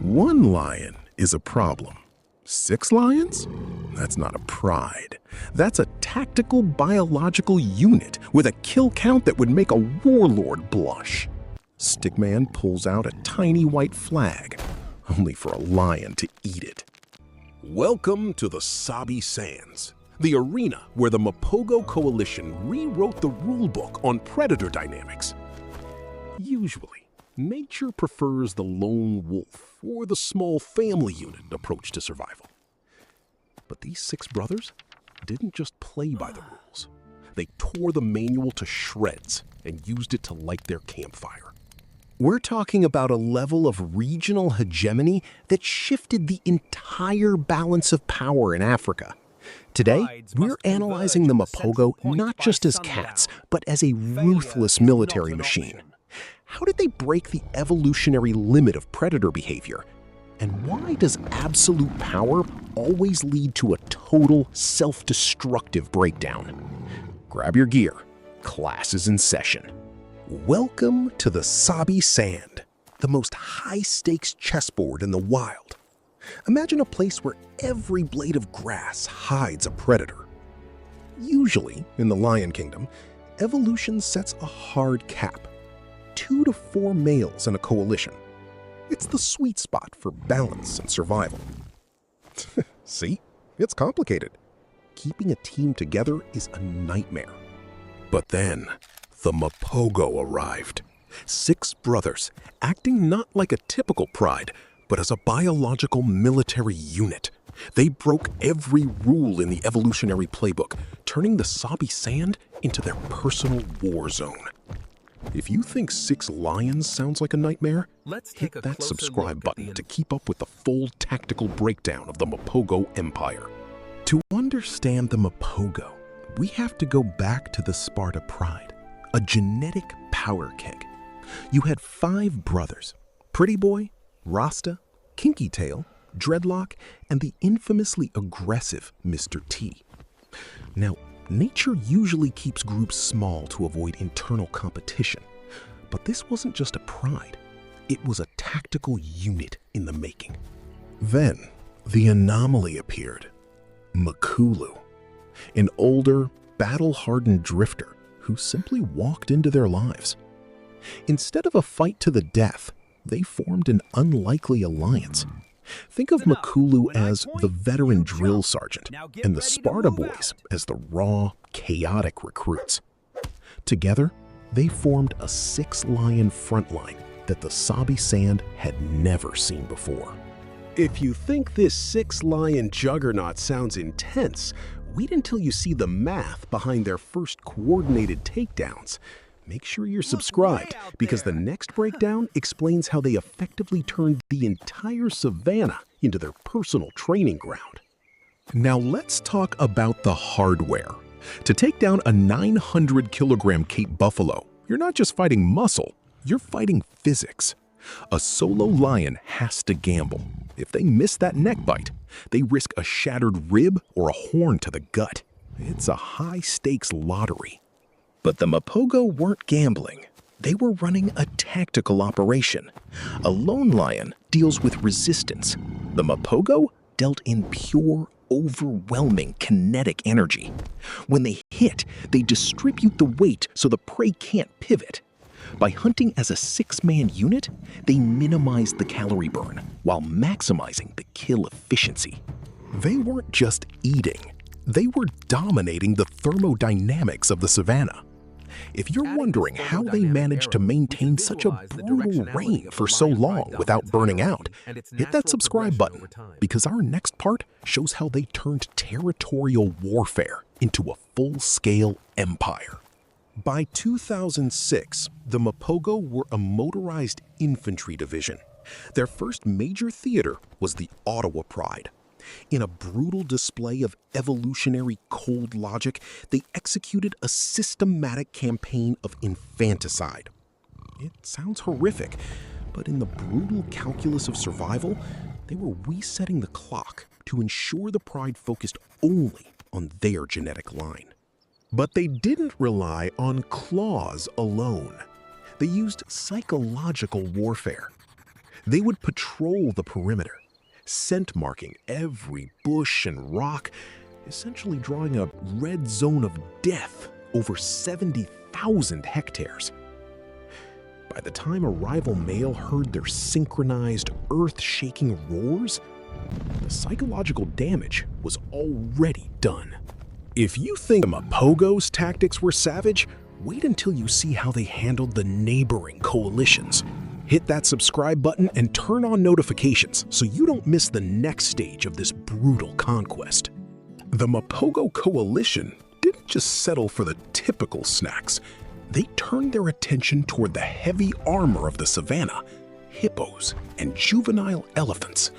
One lion is a problem. 6 lions? That's not a pride. That's a tactical biological unit with a kill count that would make a warlord blush. Stickman pulls out a tiny white flag, only for a lion to eat it. Welcome to the Sabi Sands, the arena where the Mapogo Coalition rewrote the rulebook on predator dynamics. Usually, nature prefers the lone wolf or the small family unit approach to survival. But these 6 brothers didn't just play by the rules. They tore the manual to shreds and used it to light their campfire. We're talking about a level of regional hegemony that shifted the entire balance of power in Africa. Today, we're analyzing the Mapogo not just as cats, but as a ruthless military machine. How did they break the evolutionary limit of predator behavior? And why does absolute power always lead to a total self-destructive breakdown? Grab your gear. Class is in session. Welcome to the Sabi Sand, the most high-stakes chessboard in the wild. Imagine a place where every blade of grass hides a predator. Usually, in the Lion Kingdom, evolution sets a hard cap. 2 to 4 males in a coalition. It's the sweet spot for balance and survival. See? It's complicated. Keeping a team together is a nightmare. But then, the Mapogo arrived. 6 brothers, acting not like a typical pride, but as a biological military unit. They broke every rule in the evolutionary playbook, turning the Sabi Sand into their personal war zone. If you think 6 lions sounds like a nightmare, hit that subscribe button to keep up with the full tactical breakdown of the Mapogo Empire. To understand the Mapogo, we have to go back to the Sparta Pride, a genetic power keg. You had 5 brothers: Pretty Boy, Rasta, Kinky Tail, Dreadlock, and the infamously aggressive Mr. T. Now, nature usually keeps groups small to avoid internal competition. But this wasn't just a pride. It was a tactical unit in the making. Then, the anomaly appeared. Makulu, an older, battle-hardened drifter who simply walked into their lives. Instead of a fight to the death, they formed an unlikely alliance. Think of Makulu as the veteran drill sergeant and the Sparta boys as the raw, chaotic recruits. Together, they formed a 6-lion frontline that the Sabi Sand had never seen before. If you think this 6-lion juggernaut sounds intense, wait until you see the math behind their first coordinated takedowns. Make sure you're subscribed, because the next breakdown explains how they effectively turned the entire savannah into their personal training ground. Now let's talk about the hardware. To take down a 900-kilogram Cape buffalo, you're not just fighting muscle, you're fighting physics. A solo lion has to gamble. If they miss that neck bite, they risk a shattered rib or a horn to the gut. It's a high-stakes lottery. But the Mapogo weren't gambling. They were running a tactical operation. A lone lion deals with resistance. The Mapogo dealt in pure, overwhelming kinetic energy. When they hit, they distribute the weight so the prey can't pivot. By hunting as a 6-man unit, they minimize the calorie burn while maximizing the kill efficiency. They weren't just eating. They were dominating the thermodynamics of the savannah. If you're wondering how they managed to maintain such a brutal reign for so long without burning out, hit that subscribe button, because our next part shows how they turned territorial warfare into a full-scale empire. By 2006, the Mapogo were a motorized infantry division. Their first major theater was the Ottawa Pride. In a brutal display of evolutionary cold logic, they executed a systematic campaign of infanticide. It sounds horrific, but in the brutal calculus of survival, they were resetting the clock to ensure the pride focused only on their genetic line. But they didn't rely on claws alone. They used psychological warfare. They would patrol the perimeter, scent marking every bush and rock, essentially drawing a red zone of death over 70,000 hectares. By the time a rival male heard their synchronized, earth-shaking roars, the psychological damage was already done. If you think the Mapogo's tactics were savage, wait until you see how they handled the neighboring coalitions. Hit that subscribe button and turn on notifications so you don't miss the next stage of this brutal conquest. The Mapogo coalition didn't just settle for the typical snacks. They turned their attention toward the heavy armor of the savanna, hippos, and juvenile elephants.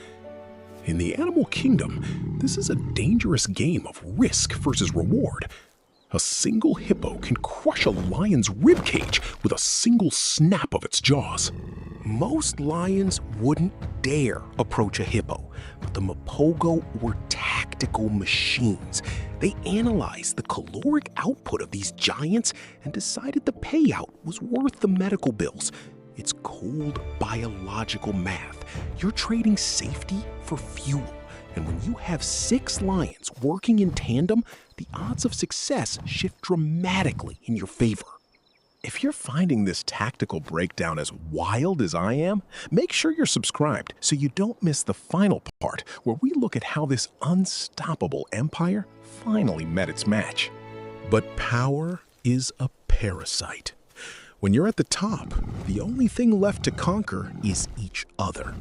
In the animal kingdom, this is a dangerous game of risk versus reward. A single hippo can crush a lion's ribcage with a single snap of its jaws. Most lions wouldn't dare approach a hippo, but the Mapogo were tactical machines. They analyzed the caloric output of these giants and decided the payout was worth the medical bills. It's cold biological math. You're trading safety for fuel. And when you have 6 lions working in tandem, the odds of success shift dramatically in your favor. If you're finding this tactical breakdown as wild as I am, make sure you're subscribed so you don't miss the final part where we look at how this unstoppable empire finally met its match. But power is a parasite. When you're at the top, the only thing left to conquer is each other.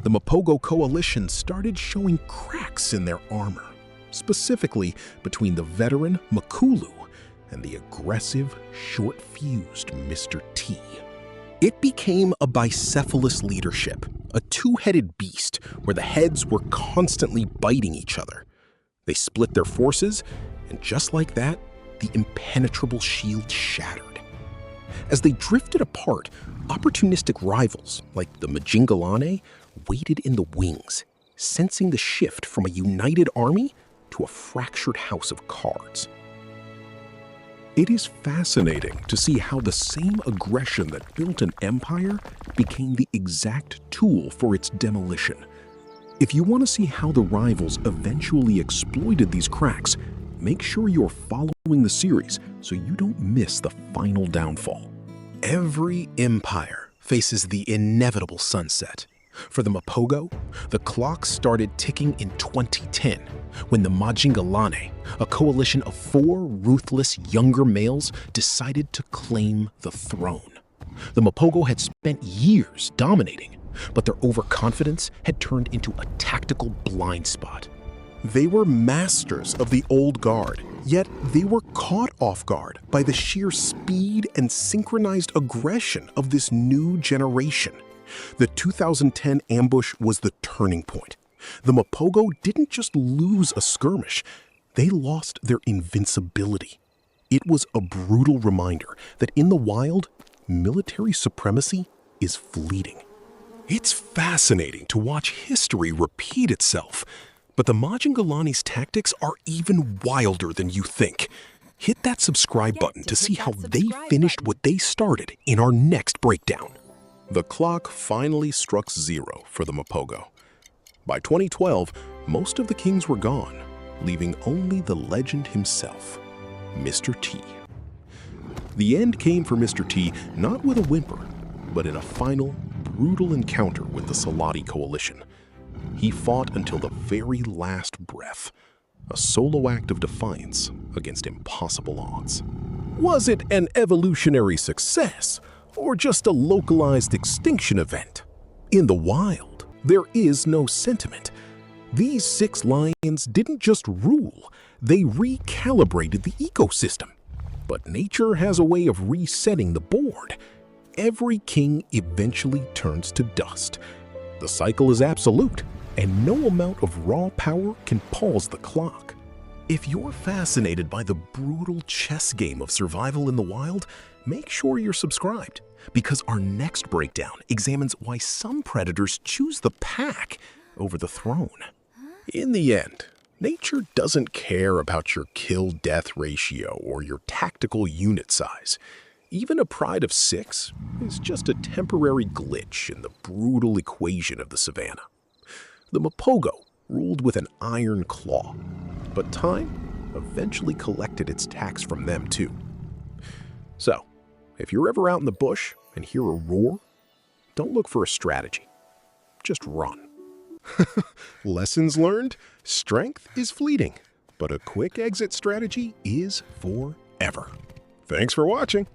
The Mapogo coalition started showing cracks in their armor, specifically between the veteran Makulu and the aggressive, short-fused Mr. T. It became a bicephalous leadership, a two-headed beast where the heads were constantly biting each other. They split their forces, and just like that, the impenetrable shield shattered. As they drifted apart, opportunistic rivals like the Majingalane waited in the wings, sensing the shift from a united army to a fractured house of cards. It is fascinating to see how the same aggression that built an empire became the exact tool for its demolition. If you want to see how the rivals eventually exploited these cracks, make sure you're following the series so you don't miss the final downfall. Every empire faces the inevitable sunset. For the Mapogo, the clock started ticking in 2010 when the Majingalane, a coalition of 4 ruthless younger males, decided to claim the throne. The Mapogo had spent years dominating, but their overconfidence had turned into a tactical blind spot. They were masters of the old guard, yet they were caught off guard by the sheer speed and synchronized aggression of this new generation. The 2010 ambush was the turning point. The Mapogo didn't just lose a skirmish, they lost their invincibility. It was a brutal reminder that in the wild, military supremacy is fleeting. It's fascinating to watch history repeat itself, but the Majingalane's tactics are even wilder than you think. Hit that subscribe button to see how they finished what they started in our next breakdown. The clock finally struck 0 for the Mapogo. By 2012, most of the kings were gone, leaving only the legend himself, Mr. T. The end came for Mr. T not with a whimper, but in a final, brutal encounter with the Salati coalition. He fought until the very last breath, a solo act of defiance against impossible odds. Was it an evolutionary success, or just a localized extinction event? In the wild, there is no sentiment. These 6 lions didn't just rule, they recalibrated the ecosystem. But nature has a way of resetting the board. Every king eventually turns to dust. The cycle is absolute, and no amount of raw power can pause the clock. If you're fascinated by the brutal chess game of survival in the wild, make sure you're subscribed, because our next breakdown examines why some predators choose the pack over the throne. In the end, nature doesn't care about your kill-death ratio or your tactical unit size. Even a pride of 6 is just a temporary glitch in the brutal equation of the savannah. The Mapogo ruled with an iron claw, but time eventually collected its tax from them too. So, if you're ever out in the bush and hear a roar, don't look for a strategy. Just run. Lessons learned: strength is fleeting, but a quick exit strategy is forever. Thanks for watching.